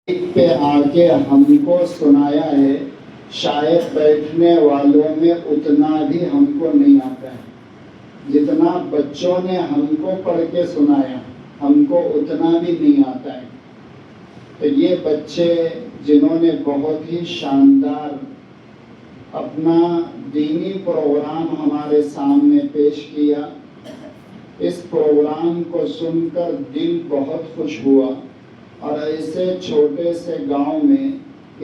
پہ آ کے ہم کو سنایا ہے، شاید بیٹھنے والوں میں اتنا بھی ہم کو نہیں آتا ہے جتنا بچوں نے ہم کو پڑھ کے سنایا، ہم کو اتنا بھی نہیں آتا ہے۔ تو یہ بچے جنہوں نے بہت ہی شاندار اپنا دینی پروگرام ہمارے سامنے پیش کیا، اس پروگرام کو سن کر دل بہت خوش ہوا، اور ایسے چھوٹے سے گاؤں میں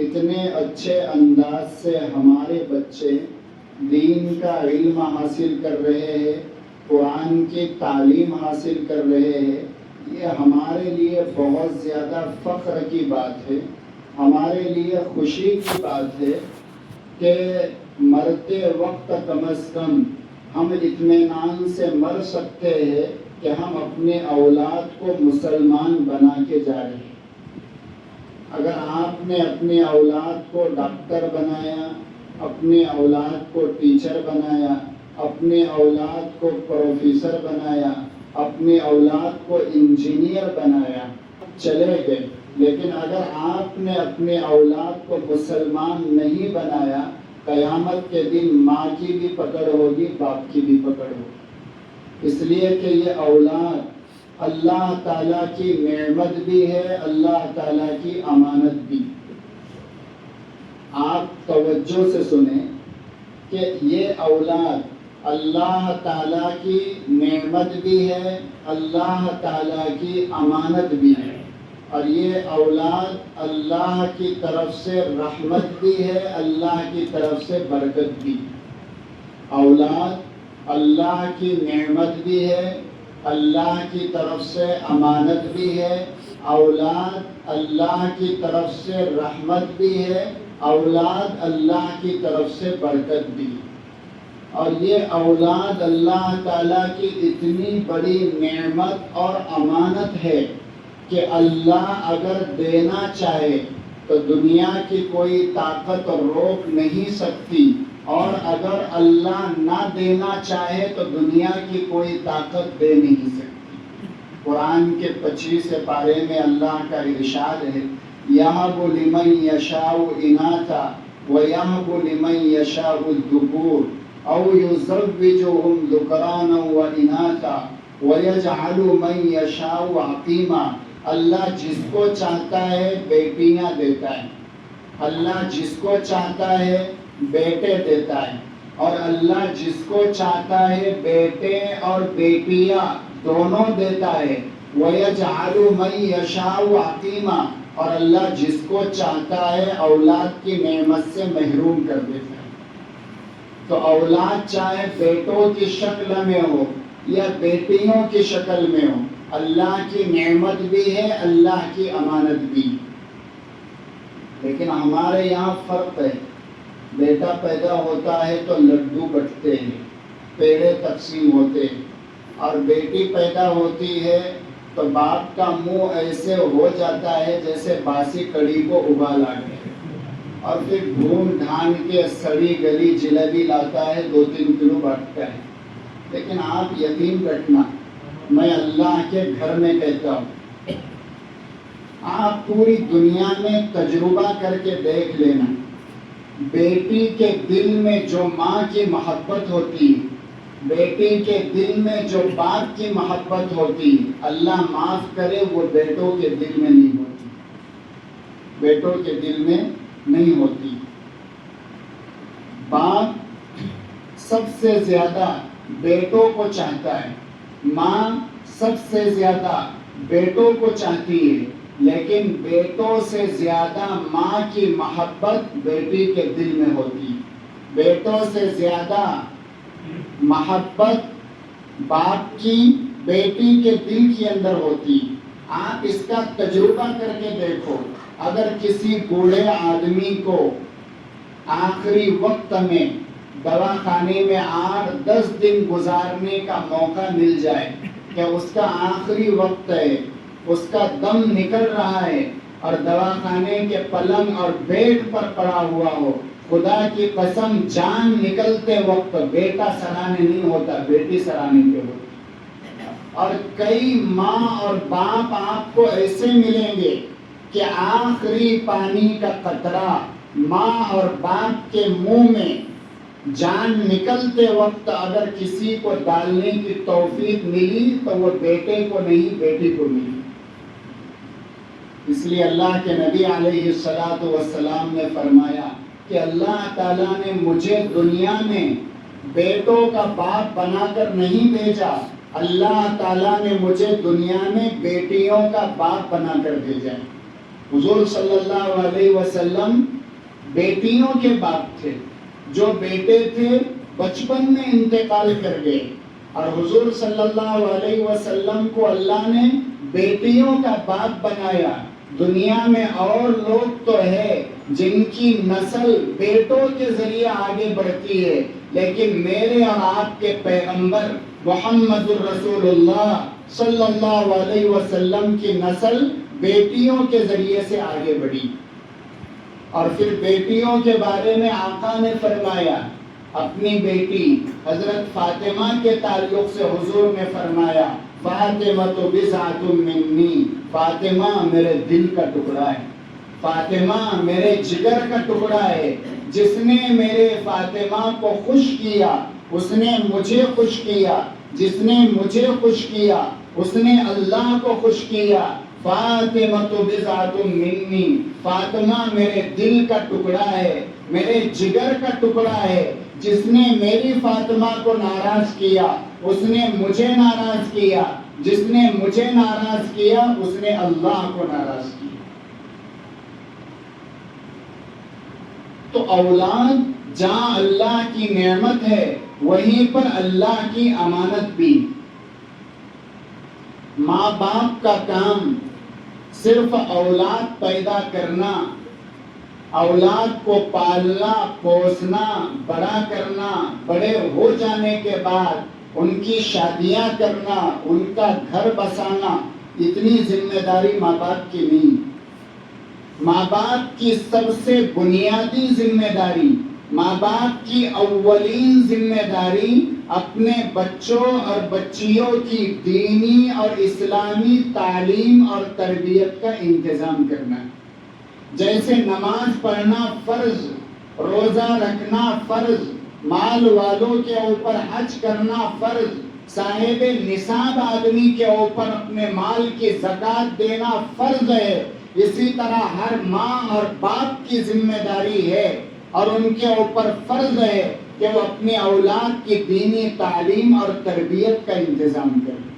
اتنے اچھے انداز سے ہمارے بچے دین کا علم حاصل کر رہے ہیں، قرآن کی تعلیم حاصل کر رہے ہیں، یہ ہمارے لیے بہت زیادہ فخر کی بات ہے، ہمارے لیے خوشی کی بات ہے کہ مرتے وقت کم از کم ہم اطمینان سے مر سکتے ہیں کہ ہم اپنے اولاد کو مسلمان بنا کے جا رہے ہیں۔ اگر آپ نے اپنی اولاد کو ڈاکٹر بنایا، اپنی اولاد کو ٹیچر بنایا، اپنی اولاد کو پروفیسر بنایا، اپنی اولاد کو انجینئر بنایا، چلے گئے، لیکن اگر آپ نے اپنی اولاد کو مسلمان نہیں بنایا، قیامت کے دن ماں کی بھی پکڑ ہوگی، باپ کی بھی پکڑ ہوگی، اس لیے کہ یہ اولاد اللہ تعالیٰ کی نعمت بھی ہے، اللہ تعالیٰ کی امانت بھی۔ آپ توجہ سے سنیں کہ یہ اولاد اللہ تعالیٰ کی نعمت بھی ہے، اللہ تعالیٰ کی امانت بھی ہے، اور یہ اولاد اللہ کی طرف سے رحمت بھی ہے، اللہ کی طرف سے برکت بھی۔ اولاد اللہ کی نعمت بھی ہے، اللہ کی طرف سے امانت بھی ہے، اولاد اللہ کی طرف سے رحمت بھی ہے، اولاد اللہ کی طرف سے برکت بھی۔ اور یہ اولاد اللہ تعالیٰ کی اتنی بڑی نعمت اور امانت ہے کہ اللہ اگر دینا چاہے تو دنیا کی کوئی طاقت روک نہیں سکتی، اور اگر اللہ نہ دینا چاہے تو دنیا کی کوئی طاقت دے نہیں سکتی۔ قرآن کے 25 پارے میں اللہ کا ارشاد ہے، یَهَبُ لِمَن یَشَاءُ إِنَاثًا وَیَهَبُ لِمَن یَشَاءُ الذُّکُورَ أَوْ یُزَوِّجُهُمْ ذُکْرَانًا وَإِنَاثًا وَیَجْعَلُ مَن یَشَاءُ عَقِیمًا۔ اللہ جس کو چاہتا ہے بیٹیاں دیتا ہے، اللہ جس کو چاہتا ہے بیٹے دیتا ہے، اور اللہ جس کو چاہتا ہے بیٹے اور بیٹیاں دونوں دیتا ہے۔ وَيَجْعَلُ مَن يَشَاءُ عَقِیمًا، اور اللہ جس کو چاہتا ہے اولاد کی نعمت سے محروم کر دیتا ہے۔ تو اولاد چاہے بیٹوں کی شکل میں ہو یا بیٹیوں کی شکل میں ہو، اللہ کی نعمت بھی ہے، اللہ کی امانت بھی۔ لیکن ہمارے یہاں فرق ہے، بیٹا پیدا ہوتا ہے تو لڈو بٹتے ہیں، پیڑے تقسیم ہوتے ہیں، اور بیٹی پیدا ہوتی ہے تو باپ کا منہ ایسے ہو جاتا ہے جیسے باسی کڑی کو ابال آ گیا، اور پھر ڈھونڈ ڈھان کے سڑی گلی جلیبی لاتا ہے، 2-3 کلو بانٹتا ہے۔ لیکن آپ یقین رکھنا، میں اللہ کے گھر میں کہتا ہوں، آپ پوری دنیا میں تجربہ کر کے دیکھ لینا، بیٹی کے دل میں جو ماں کی محبت ہوتی، بیٹی کے دل میں جو باپ کی محبت ہوتی، اللہ معاف کرے وہ بیٹوں کے دل میں نہیں ہوتی، بیٹوں کے دل میں نہیں ہوتی۔ باپ سب سے زیادہ بیٹوں کو چاہتا ہے، ماں سب سے زیادہ بیٹوں کو چاہتی ہے، لیکن بیٹوں سے زیادہ ماں کی محبت بیٹی کے دل میں ہوتی، بیٹوں سے زیادہ محبت باپ کی بیٹی کے دل کے اندر ہوتی۔ آپ اس کا تجربہ کر کے دیکھو، اگر کسی بوڑھے آدمی کو آخری وقت میں دواخانے میں 8-10 دن گزارنے کا موقع مل جائے کہ اس کا آخری وقت ہے، اس کا دم نکل رہا ہے، اور دواخانے کے پلنگ اور بیڈ پر پڑا ہوا ہو، خدا کی قسم جان نکلتے وقت بیٹا سرانے نہیں ہوتا، بیٹی سرانے پہ ہوتی۔ اور کئی ماں اور باپ آپ کو ایسے ملیں گے کہ آخری پانی کا قطرہ ماں اور باپ کے منہ میں جان نکلتے وقت اگر کسی کو ڈالنے کی توفیق ملی تو وہ بیٹے کو نہیں بیٹی کو ملی. اس لیے اللہ کے نبی علیہ الصلوۃ والسلام نے فرمایا کہ اللہ تعالیٰ نے مجھے دنیا میں بیٹوں کا باپ بنا کر نہیں بھیجا، اللہ تعالیٰ نے مجھے دنیا میں بیٹیوں کا باپ بنا کر بھیجا. حضور صلی اللہ علیہ وسلم بیٹیوں کے باپ تھے. جو بیٹے تھے بچپن میں انتقال کر گئے، اور حضور صلی اللہ علیہ وسلم کو اللہ نے بیٹیوں کا باپ بنایا. دنیا میں اور لوگ تو ہے جن کی نسل بیٹوں کے ذریعے آگے بڑھتی ہے، لیکن میرے اور آپ کے پیغمبر محمد الرسول اللہ صلی اللہ علیہ وسلم کی نسل بیٹیوں کے ذریعے سے آگے بڑھی. اور پھر بیٹیوں کے بارے میں آقا نے فرمایا، اپنی بیٹی حضرت فاطمہ کے تعلق سے حضور نے فرمایا فاطمہ تو بضعۃ منی، فاطمہ میرے دل کا ٹکڑا ہے، فاطمہ میرے جگر کا ٹکڑا ہے. جس نے میرے فاطمہ کو خوش کیا اس نے مجھے خوش کیا، جس نے مجھے خوش کیا اس نے اللہ کو خوش کیا. فاطمہ تو بضعۃ منی، فاطمہ میرے دل کا ٹکڑا ہے، میرے جگر کا ٹکڑا ہے. جس نے میری فاطمہ کو ناراض کیا اس نے مجھے ناراض کیا، جس نے مجھے ناراض کیا اس نے اللہ کو ناراض کیا. تو اولاد جہاں اللہ کی نعمت ہے وہیں پر اللہ کی امانت بھی. ماں باپ کا کام صرف اولاد پیدا کرنا، اولاد کو پالنا پوسنا بڑا کرنا، بڑے ہو جانے کے بعد ان کی شادیاں کرنا، ان کا گھر بسانا، اتنی ذمہ داری ماں باپ کی نہیں. ماں باپ کی سب سے بنیادی ذمہ داری، ماں باپ کی اولین ذمہ داری اپنے بچوں اور بچیوں کی دینی اور اسلامی تعلیم اور تربیت کا انتظام کرنا ہے. جیسے نماز پڑھنا فرض، روزہ رکھنا فرض، مال والوں کے اوپر حج کرنا فرض، صاحب نصاب آدمی کے اوپر اپنے مال کی زکوٰۃ دینا فرض ہے، اسی طرح ہر ماں اور باپ کی ذمہ داری ہے اور ان کے اوپر فرض ہے کہ وہ اپنی اولاد کی دینی تعلیم اور تربیت کا انتظام کریں.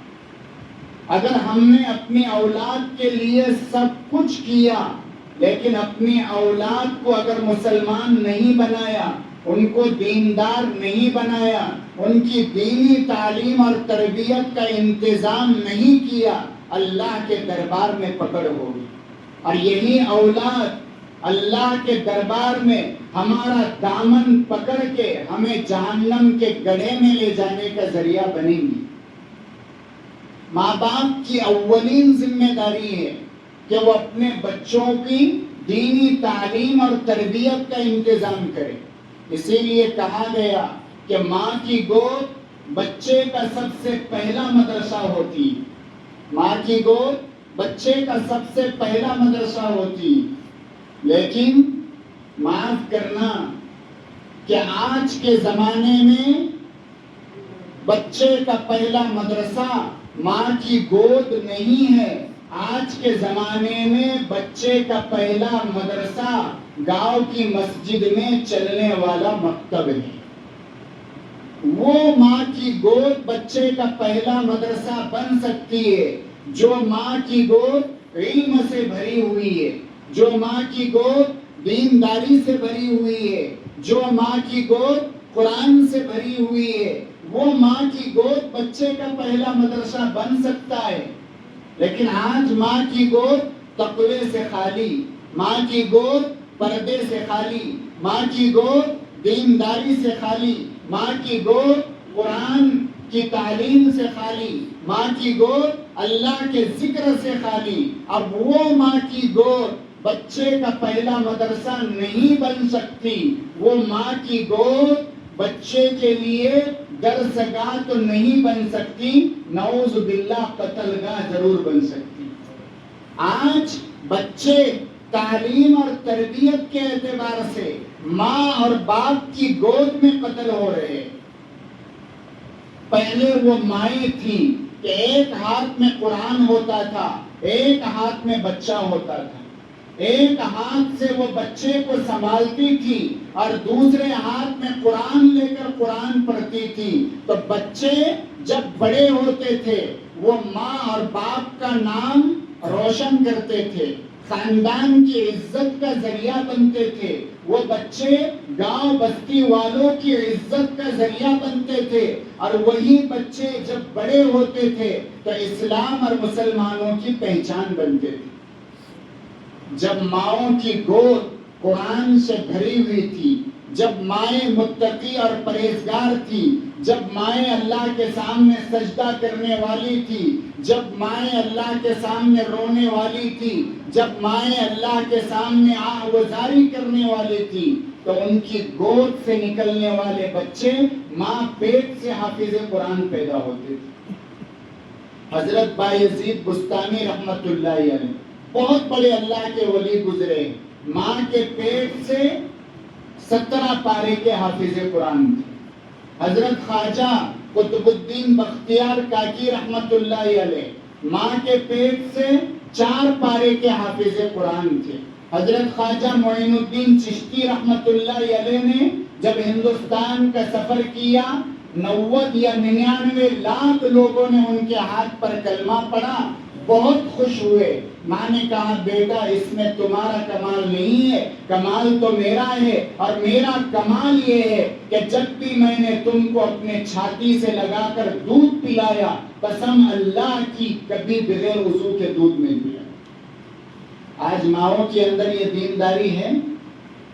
اگر ہم نے اپنی اولاد کے لیے سب کچھ کیا لیکن اپنی اولاد کو اگر مسلمان نہیں بنایا، ان کو دیندار نہیں بنایا، ان کی دینی تعلیم اور تربیت کا انتظام نہیں کیا، اللہ کے دربار میں پکڑ ہوگی. اور یہی اولاد اللہ کے دربار میں ہمارا دامن پکڑ کے ہمیں جہنم کے گڑھے میں لے جانے کا ذریعہ بنیں گی. ماں باپ کی اولین ذمہ داری ہے کہ وہ اپنے بچوں کی دینی تعلیم اور تربیت کا انتظام کرے. اسی لیے کہا گیا کہ ماں کی گود بچے کا سب سے پہلا مدرسہ ہوتی، ماں کی گود بچے کا سب سے پہلا مدرسہ ہوتی. لیکن معاف کرنا کہ آج کے زمانے میں بچے کا پہلا مدرسہ ماں کی گود نہیں ہے. آج کے زمانے میں بچے کا پہلا مدرسہ گاؤں کی مسجد میں چلنے والا مکتب ہے. وہ ماں کی گود بچے کا پہلا مدرسہ بن سکتی ہے جو ماں کی گود علم سے بھری ہوئی ہے، جو ماں کی گود دینداری سے بھری ہوئی ہے، جو ماں کی گود قرآن سے بھری ہوئی ہے. وہ ماں کی گود بچے کا پہلا مدرسہ بن سکتا ہے. لیکن آج ماں کی گود تقوی سے خالی، ماں کی گود پردے سے خالی، ماں کی گود دینداری سے خالی، ماں کی گود قرآن کی تعلیم سے خالی، ماں کی گود اللہ کے ذکر سے خالی. اب وہ ماں کی گود بچے کا پہلا مدرسہ نہیں بن سکتی. وہ ماں کی گود بچے کے لیے درسگاہ تو نہیں بن سکتی، نعوذ باللہ قتل گاہ ضرور بن سکتی. آج بچے تعلیم اور تربیت کے اعتبار سے ماں اور باپ کی گود میں قتل ہو رہے ہیں۔ پہلے وہ مائیں تھیں کہ ایک ہاتھ میں قرآن ہوتا تھا، ایک ہاتھ میں بچہ ہوتا تھا، ایک ہاتھ سے وہ بچے کو سنبھالتی تھی اور دوسرے ہاتھ میں قرآن لے کر قرآن پڑھتی تھی۔ تو بچے جب بڑے ہوتے تھے وہ ماں اور باپ کا نام روشن کرتے تھے، خاندان کی عزت کا ذریعہ بنتے تھے، وہ بچے گاؤں بستی والوں کی عزت کا ذریعہ بنتے تھے، اور وہی بچے جب بڑے ہوتے تھے تو اسلام اور مسلمانوں کی پہچان بنتے تھے۔ جب ماؤں کی گود قرآن سے بھری ہوئی تھی، جب مائیں متقی اور پرہیزگار تھی، جب مائیں اللہ کے سامنے سجدہ کرنے والی تھی، جب مائیں اللہ کے سامنے رونے والی تھی، جب مائیں اللہ کے سامنے آہوازاری کرنے والی تھی، تو ان کی گود سے نکلنے والے بچے ماں پیٹ سے حافظ قرآن پیدا ہوتے تھے۔ حضرت بایزید بستانی رحمت اللہ علیہ بہت بڑے اللہ کے ولی گزرے، ماں کے پیٹ سے 17 پارے کے حافظ قرآن تھے۔ حضرت خواجہ قطب الدین بختیار کاکی رحمت اللہ علیہ ماں کے پیٹ سے 4 پارے کے حافظ قرآن تھے۔ حضرت خواجہ معین الدین چشتی رحمت اللہ علیہ نے جب ہندوستان کا سفر کیا، 90 یا 99 لاکھ لوگوں نے ان کے ہاتھ پر کلمہ پڑھا، بہت خوش ہوئے۔ ماں نے کہا بیٹا اس میں تمہارا کمال نہیں ہے، کمال تو میرا ہے، اور میرا کمال یہ ہے کہ جب بھی میں نے تم کو اپنے چھاتی سے لگا کر دودھ پلایا، قسم اللہ کی کبھی بغیر وضو کے دودھ نہیں پیا۔ آج ماؤں کے اندر یہ دینداری ہے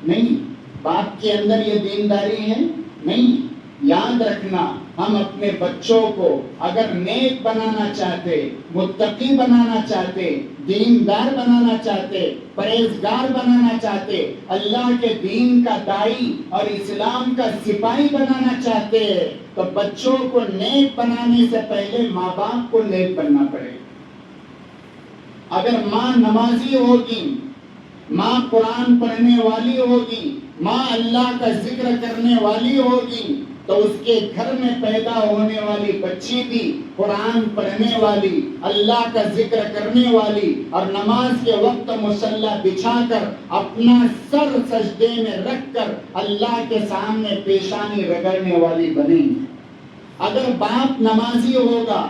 نہیں، باپ کے اندر یہ دینداری ہے نہیں۔ یاد رکھنا، ہم اپنے بچوں کو اگر نیک بنانا چاہتے، متقی بنانا چاہتے، دیندار بنانا چاہتے، پرہیزگار بنانا چاہتے، اللہ کے دین کا داعی اور اسلام کا سپاہی بنانا چاہتے ہیں، تو بچوں کو نیک بنانے سے پہلے ماں باپ کو نیک بننا پڑے۔ اگر ماں نمازی ہوگی، ماں قرآن پڑھنے والی ہوگی، ماں اللہ کا ذکر کرنے والی ہوگی، تو اس کے گھر میں پیدا ہونے والی بچی بھی قرآن پڑھنے والی، اللہ کا ذکر کرنے والی، اور نماز کے وقت مصلی بچھا کر اپنا سر سجدے میں رکھ کر اللہ کے سامنے پیشانی رگڑنے والی بنے۔ اگر باپ نمازی ہوگا،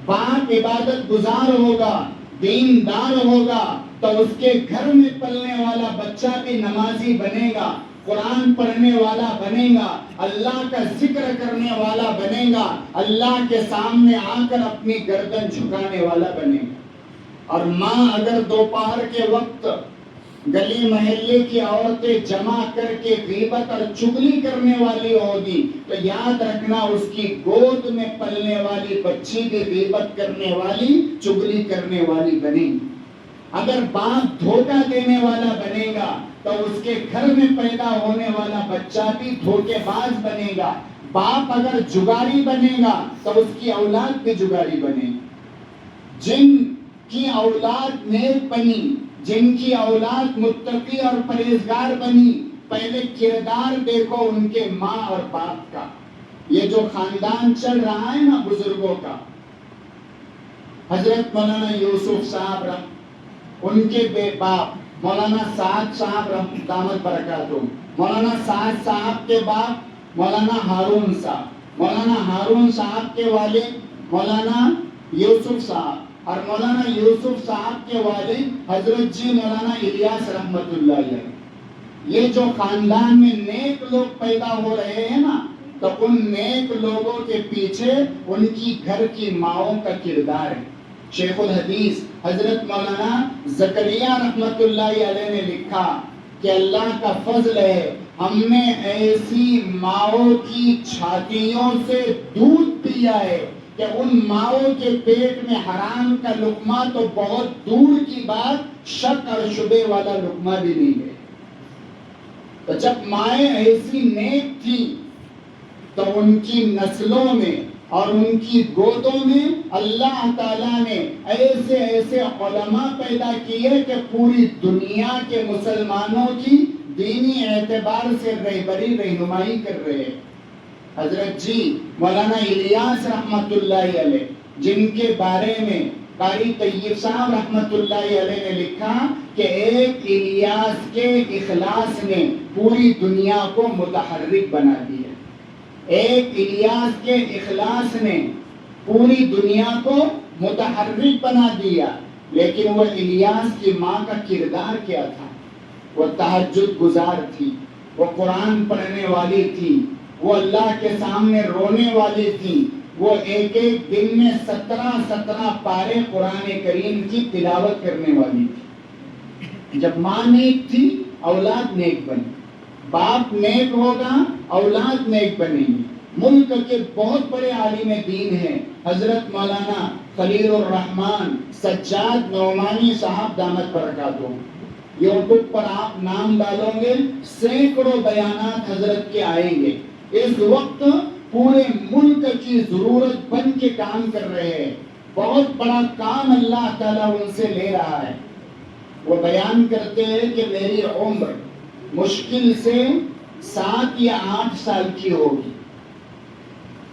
باپ عبادت گزار ہوگا، دیندار ہوگا، تو اس کے گھر میں پلنے والا بچہ بھی نمازی بنے گا، قرآن پڑھنے والا بنے گا، اللہ کا ذکر کرنے والا بنے گا، اللہ کے سامنے آ کر اپنی گردن جھکانے والا بنے گا۔ اور ماں اگر دوپہر کے وقت گلی محلے کی عورتیں جمع کر کے غیبت اور چغلی کرنے والی ہوگی، تو یاد رکھنا اس کی گود میں پلنے والی بچی بھی غیبت کرنے والی، چغلی کرنے والی بنے گی۔ اگر باپ دھوکہ دینے والا بنے گا تو اس کے گھر میں پیدا ہونے والا بچہ بھی دھوکے باز بنے گا۔ باپ اگر جگاری بنے گا تو اس کی اولاد بھی جگاری بنے گی۔ جن کی اولاد نیک بنی، جن کی اولاد متقی اور پرہیزگار بنی، پہلے کردار دیکھو ان کے ماں اور باپ کا۔ یہ جو خاندان چل رہا ہے نا بزرگوں کا، حضرت مولانا یوسف صاحب ان کے بے باپ مولانا سعد صاحب دامت برکاتہ، مولانا سعد صاحب کے باپ مولانا ہارون صاحب، مولانا ہارون صاحب کے والد مولانا یوسف صاحب، اور مولانا یوسف صاحب کے والد حضرت جی مولانا الیاس رحمت اللہ علیہ۔ یہ جو خاندان میں نیک لوگ پیدا ہو رہے ہیں نا، تو ان نیک لوگوں کے پیچھے ان کی گھر کی ماؤں کا کردار ہے۔ شیخ الحدیث حضرت مولانا زکریا رحمت اللہ علیہ نے لکھا کہ اللہ کا فضل ہے، ہم نے ایسی ماؤں کی چھاتیوں سے دودھ پیا ہے کہ ان ماؤں کے پیٹ میں حرام کا لقمہ تو بہت دور کی بات، شک اور شبے والا لقمہ بھی نہیں ہے۔ تو جب مائیں ایسی نیک تھی تو ان کی نسلوں میں اور ان کی گودوں میں اللہ تعالیٰ نے ایسے ایسے علماء پیدا کیے کہ پوری دنیا کے مسلمانوں کی دینی اعتبار سے رہبری رہنمائی کر رہے ہیں۔ حضرت جی مولانا الیاس رحمت اللہ علیہ، جن کے بارے میں قاری طیب صاحب رحمت اللہ علیہ نے لکھا کہ ایک الیاس کے اخلاص نے پوری دنیا کو متحرک بنا دیا۔ ایک الیاس کے اخلاص نے پوری دنیا کو متحرک بنا دیا۔ لیکن وہ الیاس کی ماں کا کردار کیا تھا؟ وہ تہجد گزار تھی، وہ قرآن پڑھنے والی تھی، وہ اللہ کے سامنے رونے والی تھی، وہ ایک ایک دن میں 17 پارے قرآن کریم کی تلاوت کرنے والی تھی۔ جب ماں نیک تھی اولاد نیک بنی، باپ نیک ہوگا اولاد نیک بنے گی۔ ملک کے بہت بڑے عالم دین ہیں حضرت مولانا خلیل الرحمن سجاد نعمانی صاحب دامت برکاتہم۔ یوٹیوب پر آپ نام ڈالو گے سینکڑوں بیانات حضرت کے آئیں گے۔ اس وقت پورے ملک کی ضرورت بن کے کام کر رہے ہیں، بہت بڑا کام اللہ تعالیٰ ان سے لے رہا ہے۔ وہ بیان کرتے ہیں کہ میری عمر مشکل سے 7 یا 8 سال کی ہوگی۔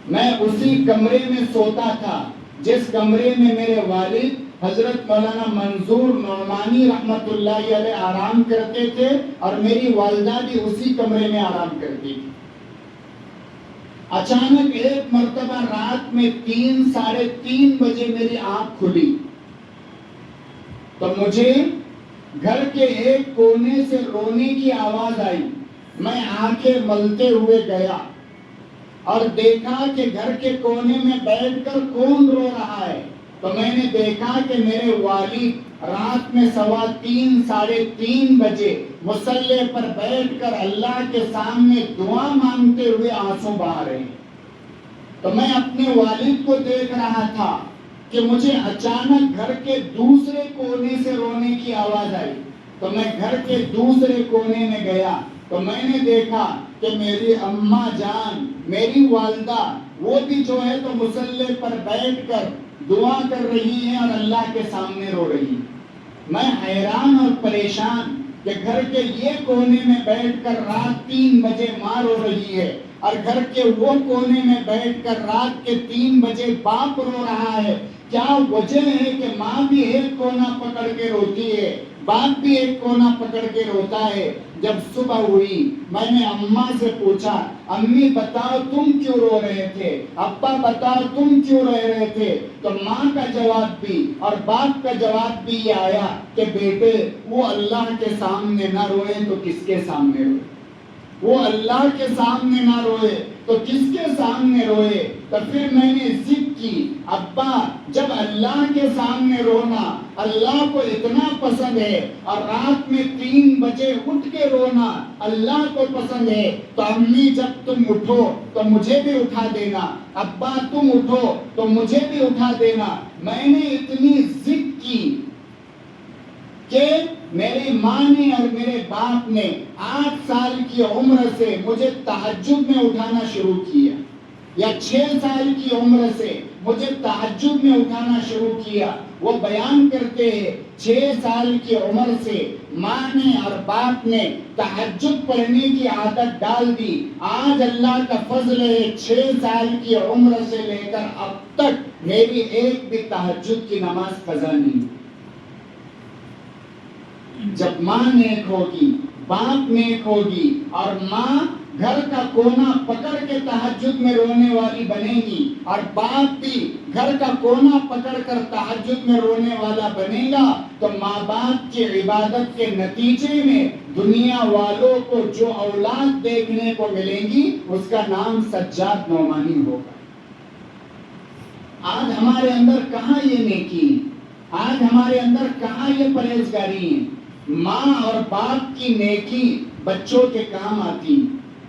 میں اسی کمرے میں سوتا تھا جس کمرے میں میرے والد حضرت مولانا منظور نعمانی رحمت اللہ علیہ آرام کرتے تھے، اور میری والدہ بھی اسی کمرے میں آرام کرتی تھی۔ اچانک ایک مرتبہ رات میں 3-3:30 بجے میری آنکھ کھلی تو مجھے گھر کے ایک کونے سے رونے کی آواز آئی۔ میں آنکھیں ملتے ہوئے گیا اور دیکھا کہ گھر کے کونے میں بیٹھ کر کون رو رہا ہے۔ تو میں نے دیکھا کہ میرے والد رات میں 3:15-3:30 بجے مصلی پر بیٹھ کر اللہ کے سامنے دعا مانگتے ہوئے آنسو بہا رہے ہیں۔ تو میں اپنے والد کو دیکھ رہا تھا کہ مجھے اچانک گھر کے دوسرے کونے سے رونے کی آواز آئی۔ تو میں گھر کے دوسرے کونے میں گیا تو میں نے دیکھا کہ میری اماں جان، میری والدہ، وہ بھی جو ہے تو مصلی پر بیٹھ کر دعا کر رہی ہیں اور اللہ کے سامنے رو رہی ہیں۔ میں حیران اور پریشان کہ گھر کے یہ کونے میں بیٹھ کر رات 3 بجے ماں رو رہی ہے، اور گھر کے وہ کونے میں بیٹھ کر رات کے 3 بجے باپ رو رہا ہے۔ کیا وجہ ہے کہ ماں بھی ایک کونا پکڑ کے روتی ہے، باپ بھی ایک کونا پکڑ کے روتا ہے؟ جب صبح ہوئی میں نے اماں سے پوچھا، امی بتاؤ تم کیوں رو رہے تھے، ابا بتاؤ تم کیوں رو رہے تھے؟ تو ماں کا جواب بھی اور باپ کا جواب بھی یہ آیا کہ بیٹے وہ اللہ کے سامنے نہ روئے تو کس کے سامنے روئے؟ وہ اللہ کے سامنے نہ روئے تو کس کے سامنے روئے؟ تو پھر میں نے ضد کی، ابا جب اللہ کے سامنے رونا اللہ کو اتنا پسند ہے اور رات میں 3 بجے اٹھ کے رونا اللہ کو پسند ہے، تو امی جب تم اٹھو تو مجھے بھی اٹھا دینا، ابا تم اٹھو تو مجھے بھی اٹھا دینا۔ میں نے اتنی ضد کی کہ میری ماں نے اور میرے باپ نے 8 سال کی عمر سے مجھے تہجد میں اٹھانا شروع کیا، یا 6 سال کی عمر سے مجھے تہجد میں اٹھانا شروع کیا۔ وہ بیان کرتے ہیں 6 سال کی عمر سے ماں نے اور باپ نے تہجد پڑھنے کی عادت ڈال دی۔ آج اللہ کا فضل ہے 6 سال کی عمر سے لے کر اب تک میری ایک بھی تہجد کی نماز قضا نہیں۔ جب ماں نیک ہوگی، باپ نیک ہوگی، اور ماں گھر کا کونا پکڑ کے تہجد میں رونے والی بنے گی، اور باپ بھی گھر کا کونا پکڑ کر تہجد میں رونے والا بنے گا، تو ماں باپ کی عبادت کے نتیجے میں دنیا والوں کو جو اولاد دیکھنے کو ملے گی اس کا نام سجاد نعمانی ہوگا۔ آج ہمارے اندر کہاں یہ نیکی، آج ہمارے اندر کہاں یہ پرہیزگاری ہے؟ ماں اور باپ کی نیکی بچوں کے کام آتی۔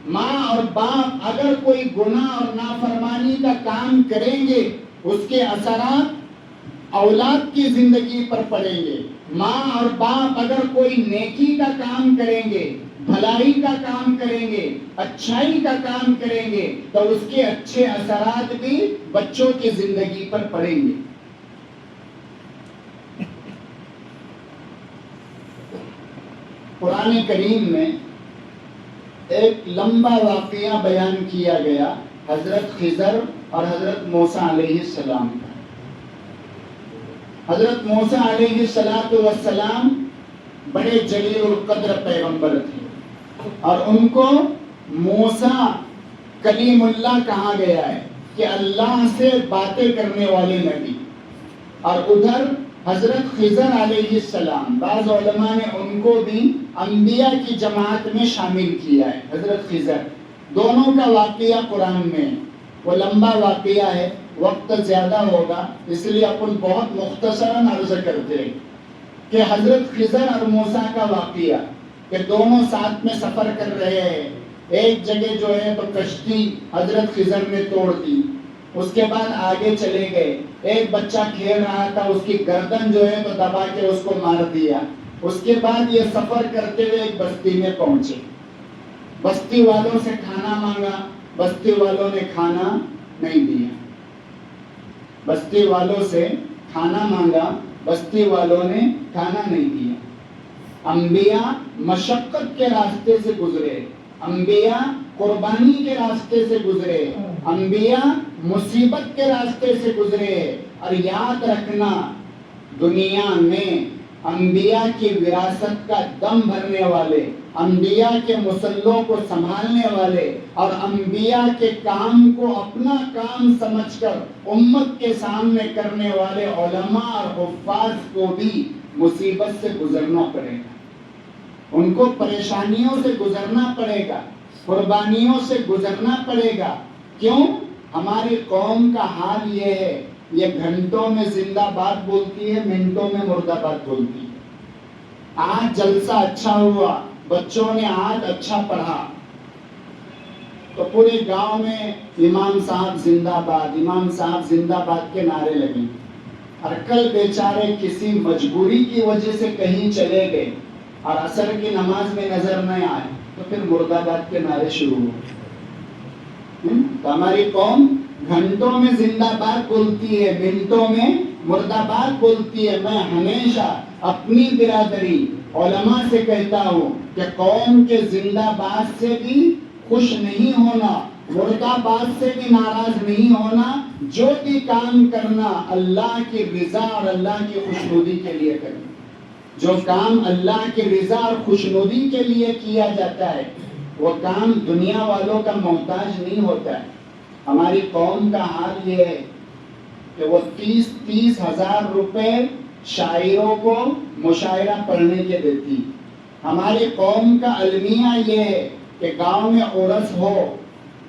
ماں اور باپ اگر کوئی گناہ اور نافرمانی کا کام کریں گے اس کے اثرات اولاد کی زندگی پر پڑیں گے. ماں اور باپ اگر کوئی نیکی کا کام کریں گے، بھلائی کا کام کریں گے، اچھائی کا کام کریں گے، تو اس کے اچھے اثرات بھی بچوں کی زندگی پر پڑیں گے. قرآن کریم میں ایک لمبا واقعہ بیان کیا گیا حضرت خضر اور حضرت موسیٰ علیہ السلام کا. حضرت موسیٰ علیہ السلام بڑے جلیل القدر پیغمبر تھے اور ان کو موسیٰ کلیم اللہ کہا گیا ہے کہ اللہ سے باتیں کرنے والے نبی. اور ادھر حضرت خضر علیہ السلام، بعض علماء نے ان کو بھی انبیاء کی جماعت میں شامل کیا ہے. حضرت خضر، دونوں کا واقعہ قرآن میں، وہ لمبا واقعہ ہے، وقت زیادہ ہوگا اس لیے اپن بہت مختصراً عرض کرتے ہیں کہ حضرت خضر اور موسیٰ کا واقعہ کہ دونوں ساتھ میں سفر کر رہے ہیں. ایک جگہ جو ہے تو کشتی حضرت خضر نے توڑ دی، اس کے بعد آگے چلے گئے. ایک بچہ کھیل رہا تھا، اس کی گردن جو ہے تو دبا کے اس کو مار دیا. اس کے بعد یہ سفر کرتے ہوئے ایک بستی میں پہنچے. بستی والوں سے کھانا مانگا، بستی والوں نے کھانا نہیں دیا. بستی والوں سے کھانا مانگا، بستی والوں نے کھانا نہیں دیا. انبیاء مشقت کے راستے سے گزرے، انبیاء قربانی کے راستے سے گزرے، انبیاء مصیبت کے راستے سے گزرے. اور یاد رکھنا، دنیا میں انبیاء کی وراثت کا دم بھرنے والے، انبیاء کے مسلوں کو سنبھالنے والے اور انبیاء کے کام کو اپنا کام سمجھ کر امت کے سامنے کرنے والے علماء اور حفاظ کو بھی مصیبت سے گزرنا پڑے گا. ان کو پریشانیوں سے گزرنا پڑے گا، قربانیوں سے گزرنا پڑے گا. کیوں؟ ہماری قوم کا حال یہ ہے، یہ گھنٹوں میں زندہ باد بولتی ہے، منٹوں میں مردہ باد بولتی ہے. آج جلسہ اچھا ہوا، بچوں نے آج اچھا پڑھا تو پورے گاؤں میں امام صاحب زندہ باد، امام صاحب زندہ باد کے نعرے لگے. اور کل بیچارے کسی مجبوری کی وجہ سے کہیں چلے گئے اور عصر کی نماز میں نظر نہ آئے تو پھر مرد آباد کے نعرے شروع ہو. تو ہماری قوم گھنٹوں میں زندہ باد بولتی ہے، منٹوں میں مرد آباد بولتی ہے. میں ہمیشہ اپنی برادری علماء سے کہتا ہوں کہ قوم کے زندہ باد سے بھی خوش نہیں ہونا، مردہ باد سے بھی ناراض نہیں ہونا. جو بھی کام کرنا اللہ کی رضا اور اللہ کی خوشنودی کے لیے کرنا. جو کام اللہ کی رضا اور خوشنودی کے لیے کیا جاتا ہے وہ کام دنیا والوں کا محتاج نہیں ہوتا ہے. ہماری قوم کا حال یہ ہے کہ وہ 30 ہزار روپے شاعروں کو مشاعرہ پڑھنے کے دیتی. ہماری قوم کا المیہ یہ ہے کہ گاؤں میں عرس ہو،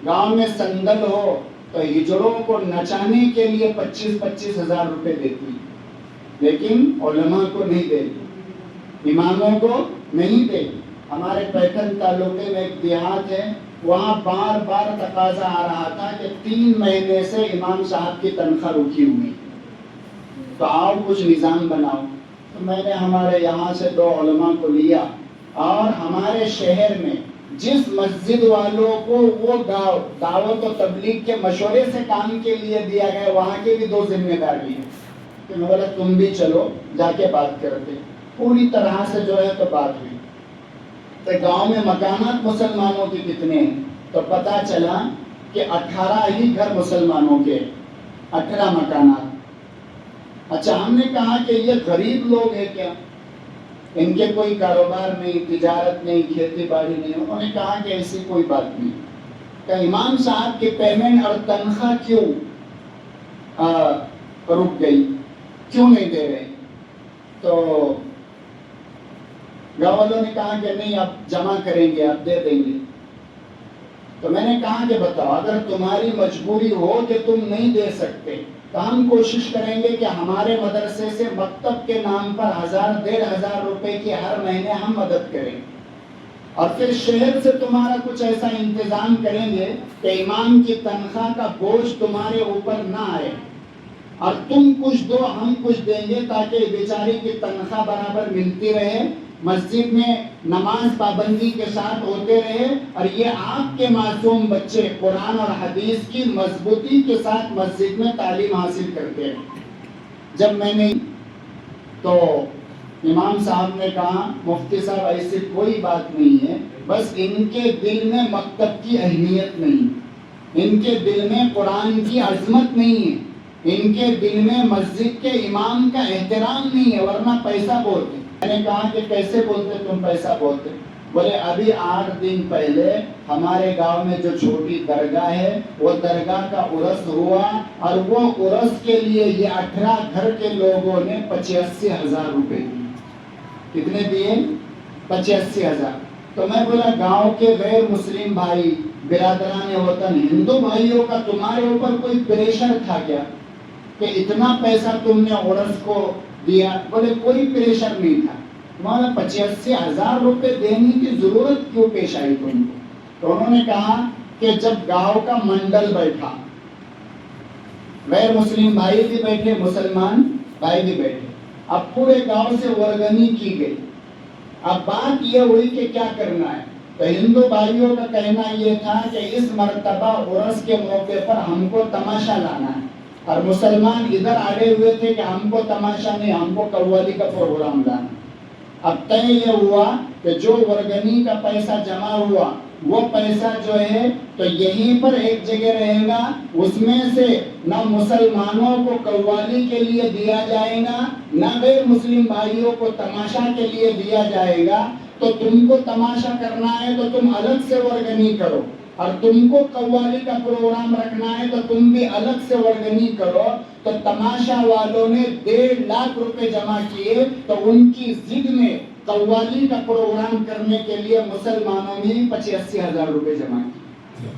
گاؤں میں سندل ہو تو ہجڑوں کو نچانے کے لیے 25 ہزار روپے دیتی، لیکن علماء کو نہیں دیتی، اماموں کو نہیں دیتی. ہمارے پیٹن تعلقے میں ایک دیہات ہے، وہاں بار بار تقاضا آ رہا تھا کہ 3 مہینے سے امام صاحب کی تنخواہ رکی ہوئی، تو آؤ کچھ نظام بناؤ. تو میں نے ہمارے یہاں سے 2 علماء کو لیا اور ہمارے شہر میں جس مسجد والوں کو وہ دعوت و تبلیغ کے مشورے سے کام کے لیے دیا گیا، وہاں کے بھی 2 ذمہ داری ہیں. کہ میں بولا تم بھی چلو، جا کے بات کرتے. پوری طرح سے جو ہے تو بات ہوئی. تو گاؤں میں مکانات مسلمانوں کے کتنے ہیں تو پتا چلا کہ 18 ہی گھر مسلمانوں کے، 18 مکانات. اچھا، ہم نے کہا کہ یہ غریب لوگ ہیں کیا، ان کے کوئی کاروبار نہیں، تجارت نہیں، کھیتی باڑی نہیں. انہوں نے کہا کہ ایسی کوئی بات نہیں، کہ امام صاحب کی پیمنٹ اور تنخواہ کیوں رک گئی، کیوں نہیں دے رہے. تو گاؤں والوں نے کہا کہ نہیں، اب جمع کریں گے، اب دے دیں گے. تو میں نے کہا کہ بتاؤ، اگر تمہاری مجبوری ہو کہ تم نہیں دے سکتے تو ہم کوشش کریں گے کہ ہمارے مدرسے سے مکتب کے نام پر 1000-1500 روپے کی ہر مہینے ہم مدد کریں، اور پھر شہر سے تمہارا کچھ ایسا انتظام کریں گے کہ امام کی تنخواہ کا بوجھ تمہارے اوپر نہ آئے. اور تم کچھ دو ہم کچھ دیں گے تاکہ بیچاری کی تنخواہ برابر ملتی رہے، مسجد میں نماز پابندی کے ساتھ ہوتے رہے، اور یہ آپ کے معصوم بچے قرآن اور حدیث کی مضبوطی کے ساتھ مسجد میں تعلیم حاصل کرتے رہے۔ جب میں نے تو امام صاحب نے کہا مفتی صاحب ایسی کوئی بات نہیں ہے، بس ان کے دل میں مکتب کی اہمیت نہیں، ان کے دل میں قرآن کی عظمت نہیں ہے، ان کے دل میں مسجد کے امام کا احترام نہیں ہے، ورنہ پیسہ بولتے۔ میں نے کہا کہ کیسے بولتے تم پیسہ بولتے؟ بولے ابھی 8 دن پہلے ہمارے گاؤں میں جو چھوٹی درگاہ ہے وہ درگاہ کا عرس ہوا، اور وہ عرس کے لیے یہ 18 گھر کے لوگوں نے 85,000 روپے دیے۔ کتنے دیے؟ 85,000۔ تو میں بولا گاؤں کے غیر مسلم بھائی برادران وطن ہندو بھائیوں کا تمہارے اوپر کوئی پریشر تھا کیا کہ اتنا پیسہ تم نے عرس کو دیا؟ بولے کوئی پریشر نہیں تھا، تمہارا 85,000 روپے دینے کی ضرورت کیوں پیش آئی تم کو؟ تو انہوں نے کہا کہ جب گاؤں کا منڈل بیٹھا، غیر مسلم بھائی بھی بیٹھے، مسلمان بھائی بھی بیٹھے، اب پورے گاؤں سے ورگنی کی گئی، اب بات یہ ہوئی کہ کیا کرنا ہے۔ تو ہندو بھائیوں کا کہنا یہ تھا کہ اس مرتبہ عرس کے موقع پر ہم کو تماشا لانا ہے، اور مسلمان ادھر آگے ہوئے تھے کہ ہم کو تماشا نہیں، ہم کو قوالی کا پروگرام لانا۔ اب طے یہ ہوا کہ جو ورگنی کا پیسہ جمع ہوا وہ پیسہ جو ہے تو یہیں پر ایک جگہ رہے گا، اس میں سے نہ مسلمانوں کو قوالی کے لیے دیا جائے گا، نہ غیر مسلم بھائیوں کو تماشا کے لیے دیا جائے گا۔ تو تم کو تماشا کرنا ہے تو تم الگ سے ورگنی کرو، اور تم کو قوالی کا پروگرام رکھنا ہے تو تم بھی الگ سے ورگنی کرو۔ تو تماشا والوں نے 1.5 لاکھ روپے جمع کیے، تو ان کی ضد میں قوالی کا پروگرام کرنے کے لیے مسلمانوں نے 85,000 روپے جمع کیے۔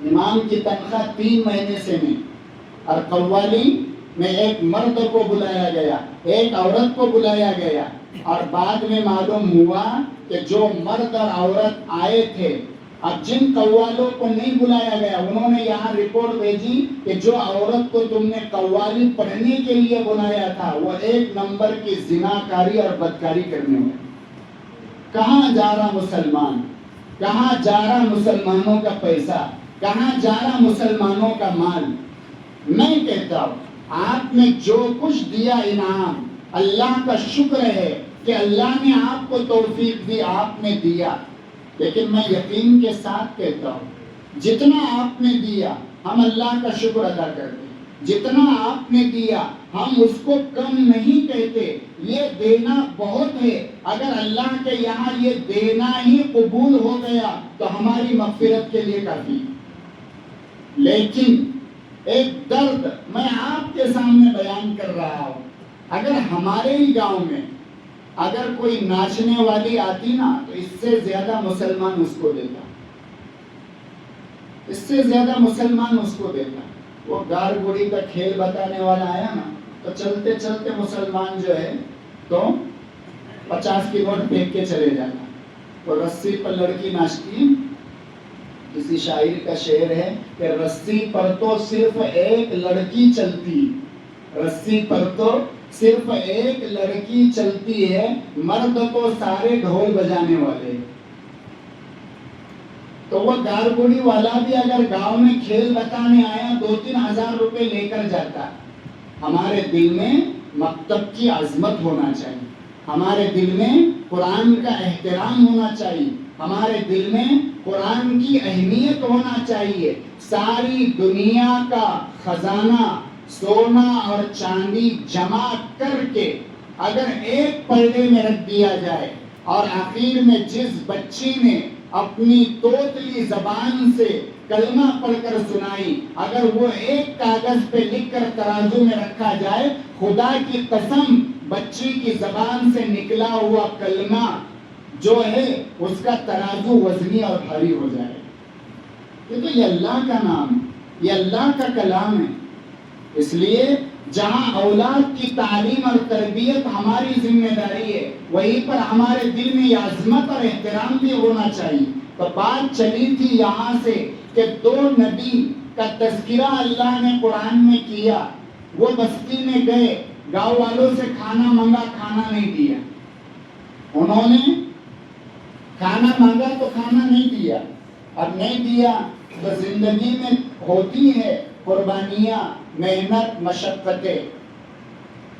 امام کی تنخواہ 3 مہینے سے نہیں، اور قوالی میں ایک مرد کو بلایا گیا، ایک عورت کو بلایا گیا، اور بعد میں معلوم ہوا کہ جو مرد اور عورت آئے تھے، اب جن قوالوں کو نہیں بلایا گیا انہوں نے یہاں رپورٹ بھیجی کہ جو عورت کو تم نے قوالی پڑھنے کے لیے بلایا تھا وہ 1 نمبر کی زناکاری اور بدکاری کرنے ہوئے۔ کہاں جا رہا مسلمان؟ کہاں جا رہا مسلمانوں کا پیسہ؟ کہاں جا رہا مسلمانوں کا مال؟ میں کہتا ہوں آپ نے جو کچھ دیا انعام، اللہ کا شکر ہے کہ اللہ نے آپ کو توفیق دی، آپ نے دیا، لیکن میں یقین کے ساتھ کہتا ہوں جتنا آپ نے دیا ہم اللہ کا شکر ادا کرتے ہیں، جتنا آپ نے دیا ہم اس کو کم نہیں کہتے، یہ دینا بہت ہے۔ اگر اللہ کے یہاں یہ دینا ہی قبول ہو گیا تو ہماری مغفرت کے لیے کافی۔ لیکن ایک درد میں آپ کے سامنے بیان کر رہا ہوں، اگر ہمارے ہی گاؤں میں اگر کوئی ناچنے والی آتی نا تو اس سے زیادہ مسلمان اس کو دیتا، اس سے زیادہ مسلمان اس کو دیتا۔ وہ گار گوڑی کا کھیل بتانے والا آیا نا تو چلتے چلتے مسلمان جو ہے تو 50 کی نوٹ پھینک کے چلے جاتا، تو رسی پر لڑکی ناچتی۔ کسی شاعر کا شعر ہے کہ رسی پر تو صرف ایک لڑکی چلتی، رسی پر تو صرف ایک لڑکی چلتی ہے، مرد تو سارے ڈھول بجانے والے۔ تو وہ گارگوڑی والا بھی اگر گاؤں میں کھیل بتانے آیا 2-3 ہزار روپے لے کر جاتا۔ ہمارے دل میں مکتب کی عظمت ہونا چاہیے، ہمارے دل میں قرآن کا احترام ہونا چاہیے، ہمارے دل میں قرآن کی اہمیت ہونا چاہیے۔ ساری دنیا کا خزانہ سونا اور چاندی جمع کر کے اگر ایک پردے میں رکھ دیا جائے، اور آخر میں جس بچی نے اپنی توتلی زبان سے کلمہ پڑھ کر سنائی، اگر وہ ایک کاغذ پہ لکھ کر ترازو میں رکھا جائے، خدا کی قسم بچی کی زبان سے نکلا ہوا کلمہ جو ہے اس کا ترازو وزنی اور بھاری ہو جائے۔ یہ اللہ کا نام ہے، یہ اللہ کا کلام ہے۔ اس لیے جہاں اولاد کی تعلیم اور تربیت ہماری ذمہ داری ہے، وہیں پر ہمارے دل میں یہ عظمت اور احترام بھی ہونا چاہیے۔ تو بات چلی تھی یہاں سے کہ 2 نبی کا تذکرہ اللہ نے قرآن میں کیا، وہ بستی میں گئے, گاؤں والوں سے کھانا مانگا, کھانا نہیں دیا. انہوں نے کھانا مانگا تو کھانا نہیں دیا, اور نہیں دیا تو زندگی میں ہوتی ہے قربانیاں, محنت, مشقتیں,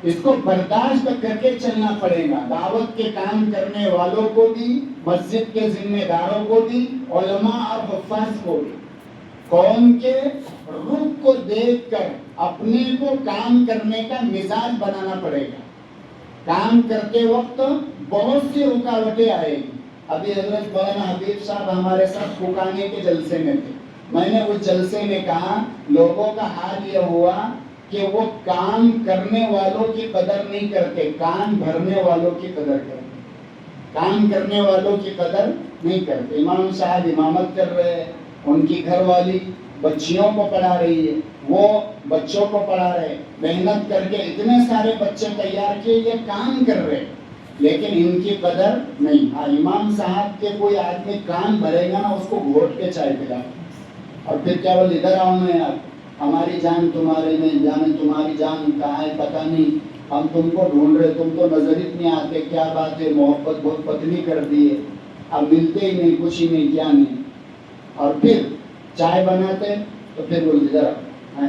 اس کو برداشت کر کے چلنا پڑے گا. دعوت کے کام کرنے والوں کو بھی, مسجد کے ذمہ داروں کو بھی, علماء اور حفاظ کو بھی, قوم کے رخ کو دیکھ کر اپنے کو کام کرنے کا مزاج بنانا پڑے گا. کام کرتے وقت بہت سی رکاوٹیں آئے گی. ابھی حضرت مولانا حبیب صاحب ہمارے ساتھ پھکانے کے جلسے میں تھے. میں نے اس جلسے میں کہا لوگوں کا حال یہ ہوا کہ وہ کام کرنے والوں کی قدر نہیں کرتے, کام بھرنے والوں کی قدر کرتے. کام کرنے والوں کی قدر نہیں کرتے. امام صاحب امامت کر رہے ہیں, ان کی گھر والی بچیوں کو پڑھا رہی ہے, وہ بچوں کو پڑھا رہے, محنت کر کے اتنے سارے بچے تیار کیے, یہ کام کر رہے, لیکن ان کی قدر نہیں. ہاں, امام صاحب کے کوئی آدمی کام بھرے گا نا, اس کو گھوٹ کے چائے پلا, اور پھر کیا بول ادھر آؤ میں یار, ہماری جان تمہارے میں جانے, تمہاری جان کہاں ہے پتہ نہیں, ہم تم کو ڈھونڈ رہے, تم تو نظر ہی نہیں آتے, کیا بات ہے, محبت بہت پتلی کر دی ہے, اب ملتے ہی نہیں, کچھ ہی نہیں, کیا نہیں. اور پھر چائے بناتے تو پھر بول ادھر آؤ.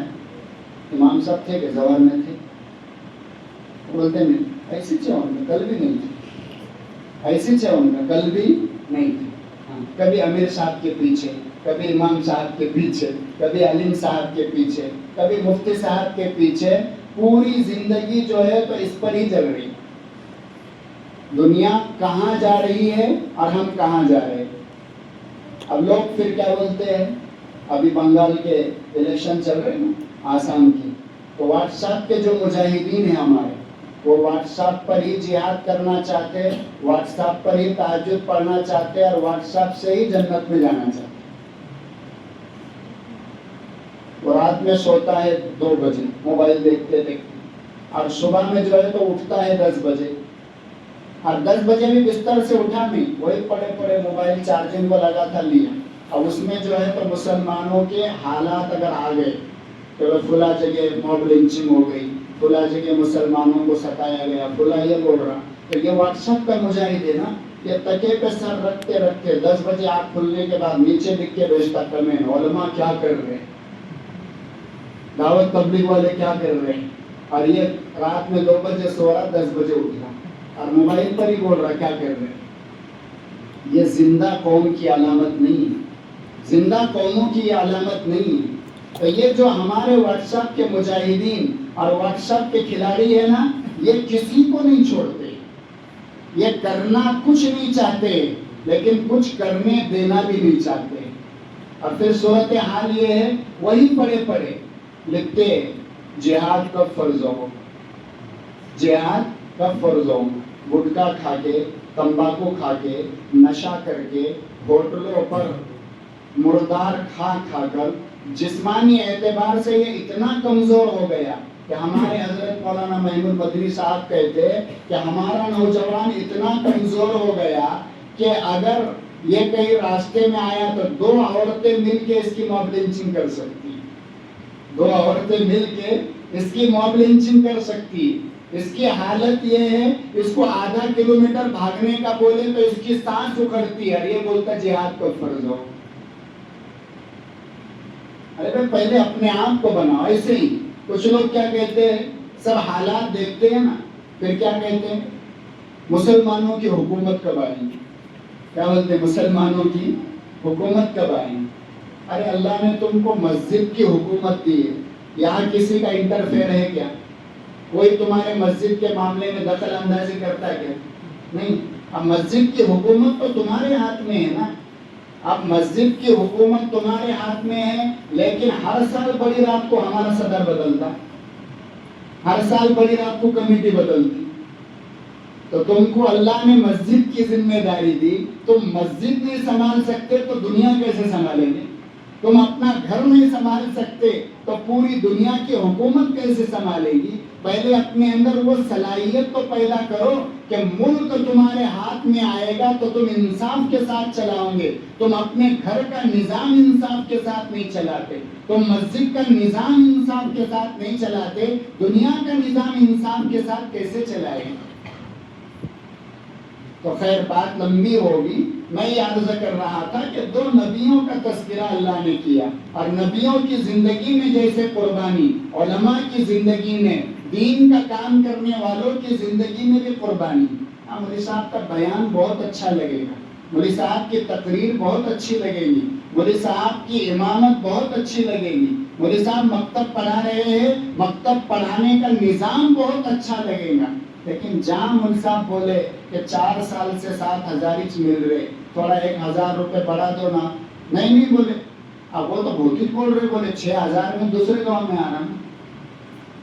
امام صاحب تھے کہ زوال میں تھے, بولتے نہیں, ایسی چاہوں میں کل بھی نہیں تھی, ایسی چاہوں میں کل بھی نہیں تھی. کبھی امیر صاحب کے پیچھے, کبھی امام صاحب کے پیچھے, کبھی علیم صاحب کے پیچھے, کبھی مفتی صاحب کے پیچھے, پوری زندگی جو ہے تو اس پر ہی چل رہی. دنیا کہاں جا رہی ہے اور ہم کہاں جا رہے ہیں. اب لوگ پھر کیا بولتے ہیں, ابھی بنگال کے الیکشن چل رہے ہیں نا, آسام کی, تو واٹس ایپ کے جو مجاہدین ہیں ہمارے, وہ واٹس ایپ پر ہی جہاد کرنا چاہتے, واٹس ایپ پر ہی تہجد پڑھنا چاہتے, اور واٹس ایپ سے ہی جنت میں جانا چاہتے. وہ رات میں سوتا ہے 2 بجے موبائل دیکھتے دیکھتے, اور صبح میں جو ہے تو اٹھتا ہے 10 بجے, اور 10 بجے بھی بستر سے اٹھا نہیں, وہی پڑے پڑے موبائل چارجنگ کو لگا تھا لیا. اب اس میں جو ہے تو مسلمانوں کے حالات اگر آ گئے تو فلاں جگہ موب لنچنگ ہو گئی, فلاں جگہ مسلمانوں کو ستایا گیا, فلاں یہ بول رہا, تو یہ واٹس ایپ کا مجاہد ہے نا, یہ تکے پہ سر رکھتے رکھتے 10 بجے آنکھ کھلنے کے بعد نیچے لکھ کے بھیجتا کمنٹ, علماء کیا کر رہے ہیں, دعوت تبلیغ والے کیا کر رہے ہیں, اور یہ رات میں 2 بجے سو رہا, 10 بجے اٹھ رہا, اور موبائل پر ہی بول رہا کیا کر رہے ہیں. یہ زندہ قوم کی علامت نہیں ہے, زندہ قوموں کی یہ علامت نہیں ہے. تو یہ جو ہمارے واٹس ایپ کے مجاہدین اور واٹس ایپ کے کھلاڑی ہیں نا, یہ کسی کو نہیں چھوڑتے, یہ کرنا کچھ نہیں چاہتے, لیکن کچھ کرنے دینا بھی نہیں چاہتے. اور پھر صورت حال یہ ہے, وہی پڑھے پڑھے لکھتے جہاد کب فرض ہو, جہاد کب فرض ہو, گٹکا کھا کے, تمباکو کھا کے, نشہ کر کے, ہوٹلوں پر مردار کھا کھا کر جسمانی اعتبار سے یہ اتنا کمزور ہو گیا کہ ہمارے حضرت مولانا محمود مدنی صاحب کہتے کہ ہمارا نوجوان اتنا کمزور ہو گیا کہ اگر یہ کہیں راستے میں آیا تو 2 عورتیں مل کے اس کی موب لنچنگ کر سکتی, 2 عورتیں مل کے اس کی موب لنچنگ کر سکتی. اس کی حالت یہ ہے, اس کو آدھا کلومیٹر بھاگنے کا بولے تو اس کی سانس اکھڑتی ہے, اور یہ بولتا جہاد کو فرض ہو. ارے بھائی پہلے اپنے آپ کو بناؤ. ایسے ہی کچھ لوگ کیا کہتے ہیں, سب حالات دیکھتے ہیں نا, پھر کیا کہتے ہیں, مسلمانوں کی حکومت کب آئے گی, کیا بولتے ہیں, مسلمانوں کی حکومت کب آئے گی. ارے اللہ نے تم کو مسجد کی حکومت دی ہے, یہاں کسی کا انٹرفیئر ہے کیا, کوئی تمہارے مسجد کے معاملے میں دخل اندازی کرتا ہے کیا, نہیں. اب مسجد کی حکومت تو تمہارے ہاتھ میں ہے نا, اب مسجد کی حکومت تمہارے ہاتھ میں ہے, لیکن ہر سال بڑی رات کو ہمارا صدر بدلتا, ہر سال بڑی رات کو کمیٹی بدلتی. تو تم کو اللہ نے مسجد کی ذمہ داری دی, تم مسجد نہیں سنبھال سکتے تو دنیا کیسے سنبھالیں گے, تم اپنا گھر نہیں سنبھال سکتے تو پوری دنیا کی حکومت کیسے سنبھالے گی. پہلے اپنے اندر وہ صلاحیت تو پیدا کرو کہ ملک تمہارے ہاتھ میں آئے گا تو تم انصاف کے ساتھ چلاؤ گے. تم اپنے گھر کا نظام انصاف کے ساتھ نہیں چلاتے, تم مسجد کا نظام انصاف کے ساتھ نہیں چلاتے, دنیا کا نظام انصاف کے ساتھ کیسے چلائے؟ تو خیر بات لمبی ہوگی. میں یہ عرض کر رہا تھا کہ 2 نبیوں کا تذکرہ اللہ نے کیا, اور نبیوں کی زندگی میں جیسے قربانی, علماء کی زندگی میں, دین کا کام کرنے والوں کی زندگی میں بھی قربانی. مولوی صاحب کا بیان بہت اچھا لگے گا, مولوی صاحب کی تقریر بہت اچھی لگے گی, مولوی صاحب کی امامت بہت اچھی لگے گی, مولوی صاحب مکتب پڑھا رہے ہیں, مکتب پڑھانے کا نظام بہت اچھا لگے گا. لیکن جہاں مولوی صاحب بولے کہ 4 سال سے 7,000 مل رہے, تھوڑا 1,000 روپے بڑھا دو نا, نہیں بولے. اب وہ تو بہت ہی بول رہے, بولے 6,000 میں دوسرے گاؤں میں آ رہا ہوں.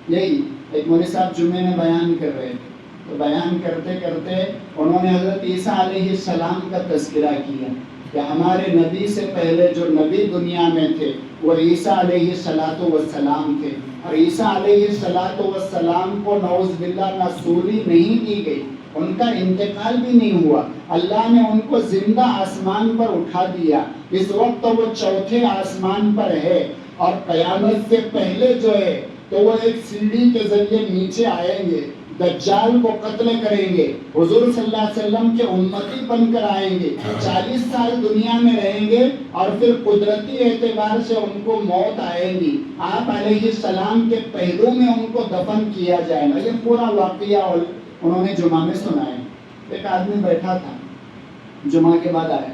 یہی ایک مولوی صاحب جمعے میں بیان کر رہے تھے, تو بیان کرتے کرتے انہوں نے حضرت عیسیٰ علیہ السلام کا تذکرہ کیا کہ ہمارے نبی سے پہلے جو نبی دنیا میں تھے وہ عیسیٰ علیہ السلام تھے, اور عیسیٰ علیہ السلام کو نعوذ باللہ نہ سولی نہیں دی گئی, ان کا انتقال بھی نہیں ہوا, اللہ نے ان کو زندہ آسمان پر اٹھا دیا. اس وقت وہ 4تھے آسمان پر ہے, اور قیامت سے پہلے جو ہے تو وہ ایک سیڑھی کے ذریعے نیچے آئیں گے, دجال کو قتل کریں گے, حضور صلی اللہ علیہ وسلم کے امتی بن کر آئیں گے, 40 سال دنیا میں رہیں گے, اور پھر قدرتی اعتبار سے ان کو موت آئے گی. آپ علیہ السلام کے پہلو میں ان کو دفن کیا جائے گا. یہ پورا واقعہ انہوں نے جمعہ میں سنایا. ایک آدمی بیٹھا تھا, جمعہ کے بعد آیا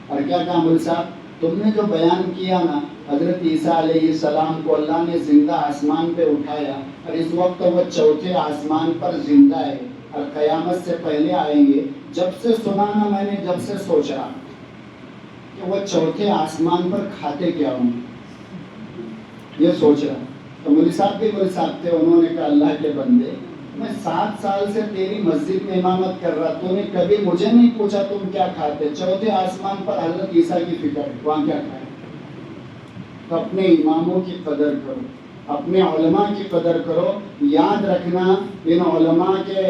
اور کیا کہا, مولوی صاحب تم نے جو بیان کیا نا, حضرت عیسیٰ علیہ السلام کو اللہ نے زندہ آسمان پہ اٹھایا, اور اس وقت وہ 4تھے آسمان پر زندہ ہے اور قیامت سے پہلے آئیں گے. جب سے سنا نا میں نے, جب سے سوچا کہ وہ 4تھے آسمان پر کھاتے کیا ہوں, یہ سوچ رہا. تو مولوی صاحب بھی مولوی صاحب تھے, انہوں نے کہا اللہ کے بندے, میں 7 سال سے تیری مسجد میں امامت کر رہا, تو نے کبھی مجھے نہیں پوچھا تم کیا کھاتے. 4تھے آسمان پر حضرت عیسیٰ کی فکر ہے, وہاں کیا کھائے. تو اپنے اماموں کی قدر کرو, اپنے علماء کی قدر کرو. یاد رکھنا, ان علماء کے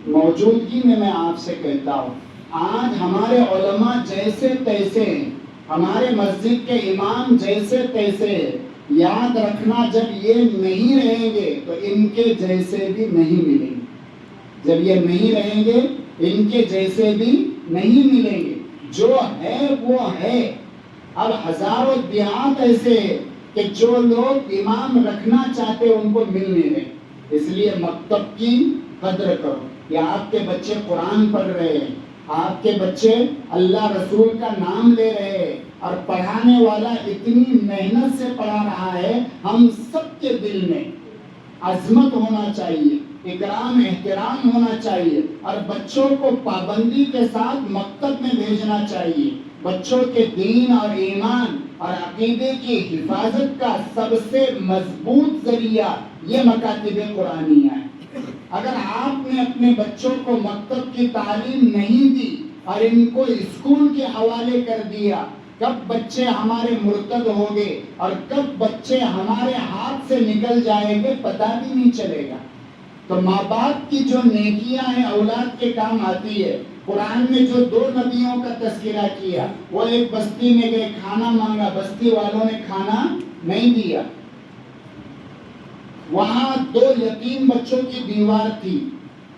موجودگی میں آپ سے کہتا ہوں, آج ہمارے علماء جیسے تیسے ہیں, ہمارے مسجد کے امام جیسے تیسے ہیں. یاد رکھنا جب یہ نہیں رہیں گے تو ان کے جیسے بھی نہیں ملیں گے. جب یہ نہیں رہیں گے ان کے جیسے بھی نہیں ملیں گے. جو ہے وہ ہے. اب ہزاروں دیہات ایسے ہیں کہ جو لوگ امام رکھنا چاہتے ان کو مل نہیں رہے. اس لیے مکتب کی قدر کرو. یا آپ کے بچے قرآن پڑھ رہے ہیں, آپ کے بچے اللہ رسول کا نام لے رہے ہیں, اور پڑھانے والا اتنی محنت سے پڑھا رہا ہے. ہم سب کے دل میں عظمت ہونا چاہیے, اکرام احترام ہونا چاہیے, اور بچوں کو پابندی کے ساتھ مکتب میں بھیجنا چاہیے. بچوں کے دین اور ایمان اور عقیدے کی حفاظت کا سب سے مضبوط ذریعہ یہ مکاتب قرآنیہ ہے. اگر آپ نے اپنے بچوں کو مکتب کی تعلیم نہیں دی اور ان کو اسکول کے حوالے کر دیا, کب بچے ہمارے مرتد ہوں گے اور کب بچے ہمارے ہاتھ سے نکل جائیں گے پتہ بھی نہیں چلے گا. تو ماں باپ کی جو نیکیاں ہیں اولاد کے کام آتی ہے. قرآن میں جو 2 نبیوں کا تذکرہ کیا, وہ ایک بستی میں گئے, کھانا مانگا, بستی والوں نے کھانا نہیں دیا. وہاں 2 یتیم بچوں کی دیوار تھی,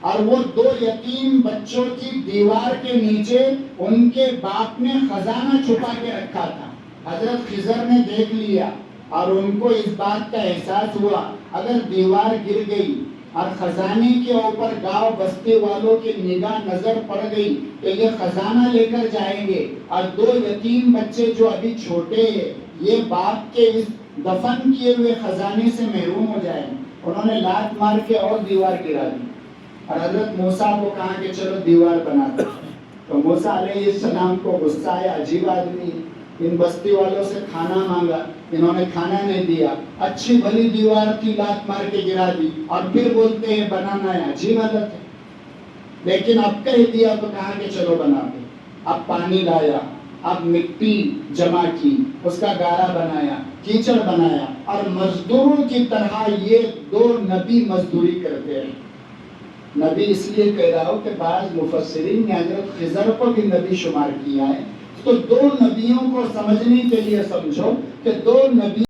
اور وہ 2 یتیم بچوں کی دیوار کے نیچے ان کے باپ نے خزانہ چھپا کے رکھا تھا. حضرت خضر نے دیکھ لیا اور ان کو اس بات کا احساس ہوا اگر دیوار گر گئی اور خزانے کے اوپر گاؤں بستی والوں کی نگاہ نظر پڑ گئی تو یہ خزانہ لے کر جائیں گے, اور 2 یتیم بچے جو ابھی چھوٹے ہیں یہ باپ کے اس دفن کیے ہوئے خزانے سے محروم ہو جائیں گے. انہوں نے لات مار کے اور دیوار گرا دی, اور حضرت موسیٰ کو کہا کہ چلو دیوار بنا دو. تو موسیٰ علیہ السلام کو غصہ آیا, عجیب آدمی, ان بستی والوں سے کھانا مانگا, انہوں نے کھانا نہیں دیا, اچھی بھلی دیوار تھی لات مار کے گرا دی, اور پھر بولتے ہیں بنانا ہے. عجیب عادت ہے. لیکن اب کہہ دیا تو کہا کہ چلو بنا دو. اب پانی لایا, اب مٹی جمع کی، اس کا گارا بنایا، کیچڑ بنایا، اور مزدوروں کی طرح یہ دو نبی مزدوری کرتے ہیں۔ نبی اس لیے کہہ رہا ہوں کہ بعض مفسرین نے حضرت خضر کو بھی نبی شمار کیا ہے، تو دو نبیوں کو سمجھنے کے لیے سمجھو کہ دو نبی